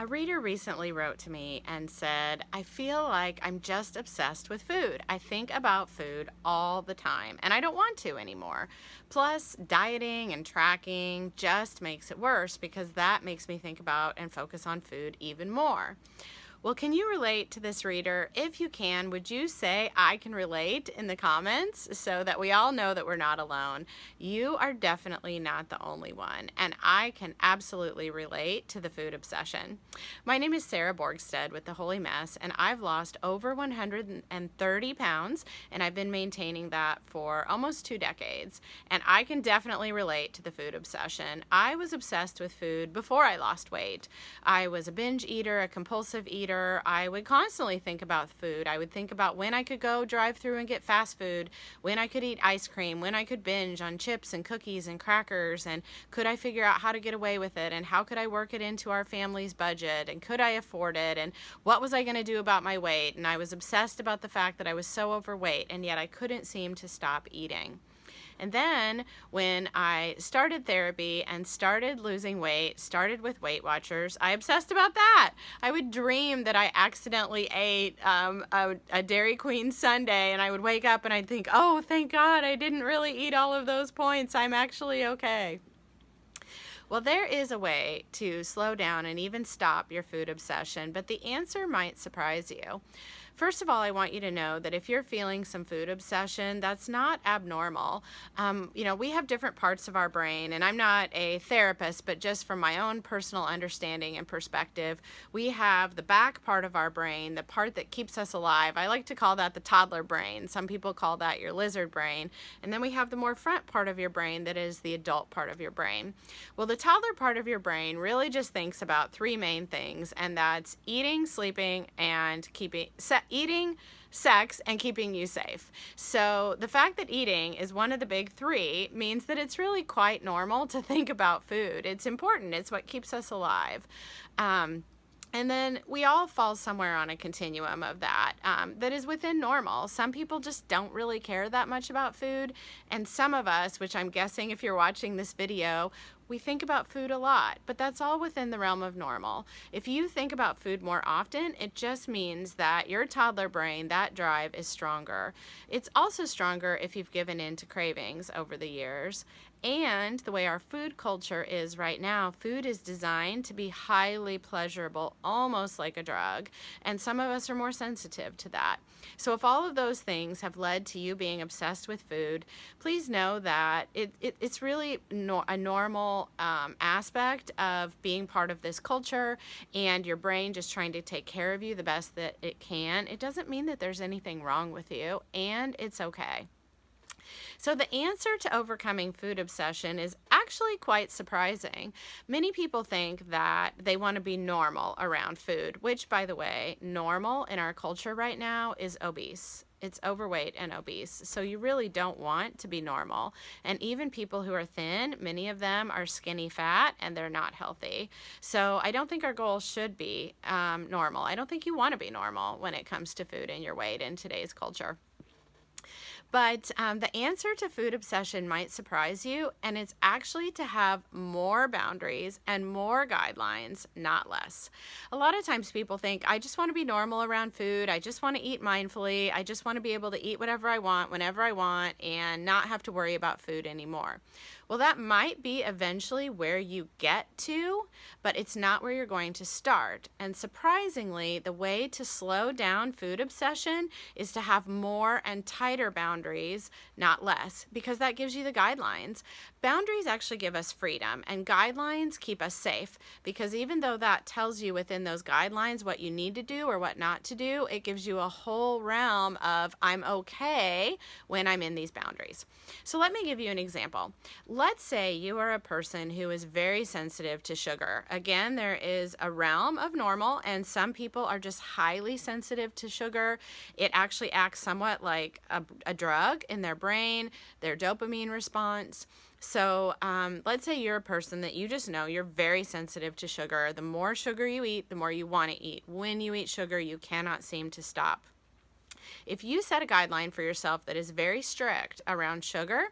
A reader recently wrote to me and said, I feel like I'm just obsessed with food. I think about food all the time and I don't want to anymore. Plus, dieting and tracking just makes it worse because that makes me think about and focus on food even more. Well, can you relate to this reader? If you can, would you say I can relate in the comments so that we all know that we're not alone? You are definitely not the only one, and I can absolutely relate to the food obsession. My name is Sarah Borgstead with The Holy Mess, and I've lost over 130 pounds, and I've been maintaining that for almost 2 decades. And I can definitely relate to the food obsession. I was obsessed with food before I lost weight. I was a binge eater, a compulsive eater. I would constantly think about food. I would think about when I could go drive through and get fast food, when I could eat ice cream, when I could binge on chips and cookies and crackers, and could I figure out how to get away with it, and how could I work it into our family's budget, and could I afford it, and what was I going to do about my weight? And I was obsessed about the fact that I was so overweight, and yet I couldn't seem to stop eating. And then when I started therapy and started losing weight, started with Weight Watchers, I obsessed about that. I would dream that I accidentally ate a Dairy Queen sundae, and I would wake up and I'd think, oh, thank God I didn't really eat all of those points. I'm actually okay. Well, there is a way to slow down and even stop your food obsession, but the answer might surprise you. First of all, I want you to know that if you're feeling some food obsession, that's not abnormal. We have different parts of our brain, and I'm not a therapist, but just from my own personal understanding and perspective, we have the back part of our brain, the part that keeps us alive. I like to call that the toddler brain. Some people call that your lizard brain. And then we have the more front part of your brain that is the adult part of your brain. Well, the toddler part of your brain really just thinks about 3 main things, and that's eating, sleeping, and eating, sex, and keeping you safe. So the fact that eating is one of the big 3 means that it's really quite normal to think about food. It's important. It's what keeps us alive. And then we all fall somewhere on a continuum of that that is within normal. Some people just don't really care that much about food. And some of us, which I'm guessing if you're watching this video, we think about food a lot, but that's all within the realm of normal. If you think about food more often, it just means that your toddler brain, that drive is stronger. It's also stronger if you've given in to cravings over the years. And the way our food culture is right now, food is designed to be highly pleasurable, almost like a drug. And some of us are more sensitive to that. So if all of those things have led to you being obsessed with food, please know that it's really a normal aspect of being part of this culture and your brain just trying to take care of you the best that it can. It doesn't mean that there's anything wrong with you, and it's okay. So the answer to overcoming food obsession is actually quite surprising. Many people think that they want to be normal around food, which, by the way, normal in our culture right now is obese. It's overweight and obese. So you really don't want to be normal. And even people who are thin, many of them are skinny fat and they're not healthy. So I don't think our goal should be normal. I don't think you want to be normal when it comes to food and your weight in today's culture. But the answer to food obsession might surprise you, and it's actually to have more boundaries and more guidelines, not less. A lot of times people think, I just want to be normal around food, I just want to eat mindfully, I just want to be able to eat whatever I want, whenever I want, and not have to worry about food anymore. Well, that might be eventually where you get to, but it's not where you're going to start. And surprisingly, the way to slow down food obsession is to have more and tighter boundaries, not less, because that gives you the guidelines. Boundaries actually give us freedom, and guidelines keep us safe, because even though that tells you within those guidelines what you need to do or what not to do, it gives you a whole realm of I'm okay when I'm in these boundaries. So let me give you an example. Let's say you are a person who is very sensitive to sugar. Again, there is a realm of normal, and some people are just highly sensitive to sugar. It actually acts somewhat like a drug in their brain, their dopamine response. So let's say you're a person that you just know you're very sensitive to sugar. The more sugar you eat, the more you want to eat. When you eat sugar, you cannot seem to stop. If you set a guideline for yourself that is very strict around sugar,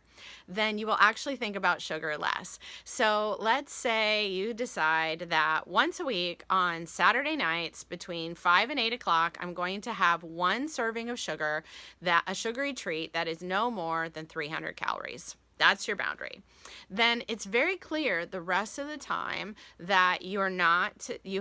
then you will actually think about sugar less. So let's say you decide that once a week on Saturday nights between 5 and 8 o'clock, I'm going to have one serving of sugar, that a sugary treat that is no more than 300 calories. That's your boundary. Then it's very clear the rest of the time that you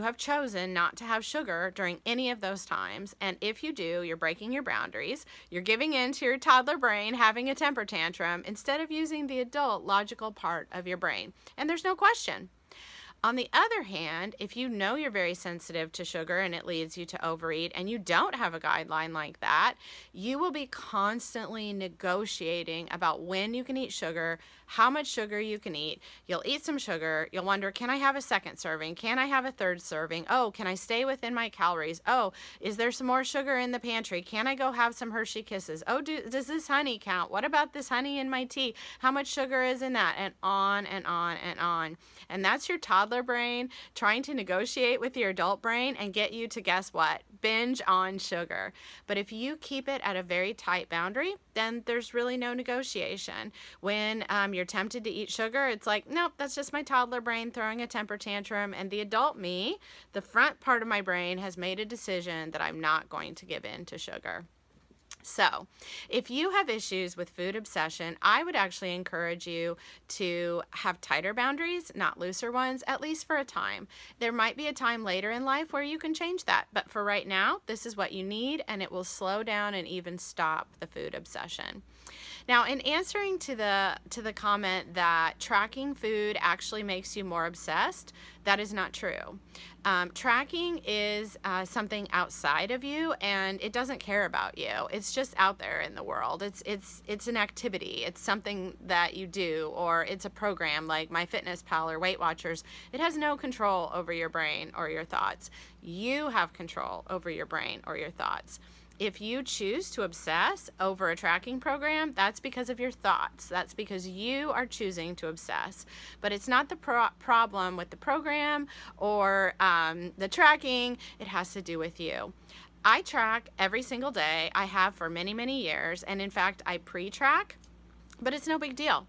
have chosen not to have sugar during any of those times. And if you do, you're breaking your boundaries. You're giving in to your toddler brain, having a temper tantrum, instead of using the adult logical part of your brain. And there's no question. On the other hand, if you know you're very sensitive to sugar and it leads you to overeat and you don't have a guideline like that, you will be constantly negotiating about when you can eat sugar, how much sugar you can eat. You'll eat some sugar. You'll wonder, can I have a second serving? Can I have a third serving? Oh, can I stay within my calories? Oh, is there some more sugar in the pantry? Can I go have some Hershey Kisses? Oh, does this honey count? What about this honey in my tea? How much sugar is in that? And on and on and on. And that's your toddler brain trying to negotiate with your adult brain and get you to, guess what? Binge on sugar. But if you keep it at a very tight boundary, then there's really no negotiation. When you're tempted to eat sugar, it's like, nope, that's just my toddler brain throwing a temper tantrum. And the adult me, the front part of my brain, has made a decision that I'm not going to give in to sugar. So, if you have issues with food obsession, I would actually encourage you to have tighter boundaries, not looser ones, at least for a time. There might be a time later in life where you can change that, but for right now, this is what you need, and it will slow down and even stop the food obsession. Now, in answering to the comment that tracking food actually makes you more obsessed, that is not true. Tracking is something outside of you, and it doesn't care about you. It's just out there in the world. It's an activity. It's something that you do, or it's a program like MyFitnessPal or Weight Watchers. It has no control over your brain or your thoughts. You have control over your brain or your thoughts. If you choose to obsess over a tracking program, that's because of your thoughts. That's because you are choosing to obsess. But it's not the problem with the program or the tracking. It has to do with you. I track every single day. I have for many, many years. And in fact, I pre-track, but it's no big deal.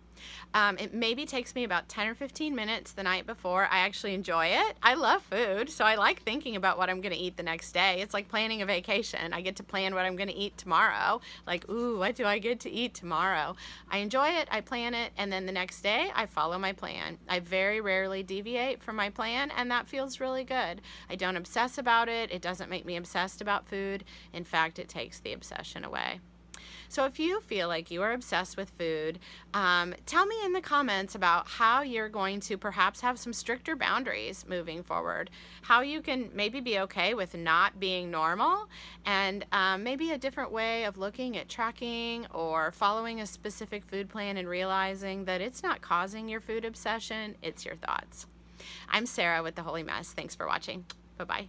It maybe takes me about 10 or 15 minutes the night before. I actually enjoy it. I love food, so I like thinking about what I'm going to eat the next day. It's like planning a vacation. I get to plan what I'm going to eat tomorrow. Like, ooh, what do I get to eat tomorrow? I enjoy it, I plan it, and then the next day I follow my plan. I very rarely deviate from my plan, and that feels really good. I don't obsess about it. It doesn't make me obsessed about food. In fact, it takes the obsession away. So if you feel like you are obsessed with food, tell me in the comments about how you're going to perhaps have some stricter boundaries moving forward, how you can maybe be okay with not being normal, and maybe a different way of looking at tracking or following a specific food plan and realizing that it's not causing your food obsession, it's your thoughts. I'm Sarah with The Holy Mess. Thanks for watching. Bye-bye.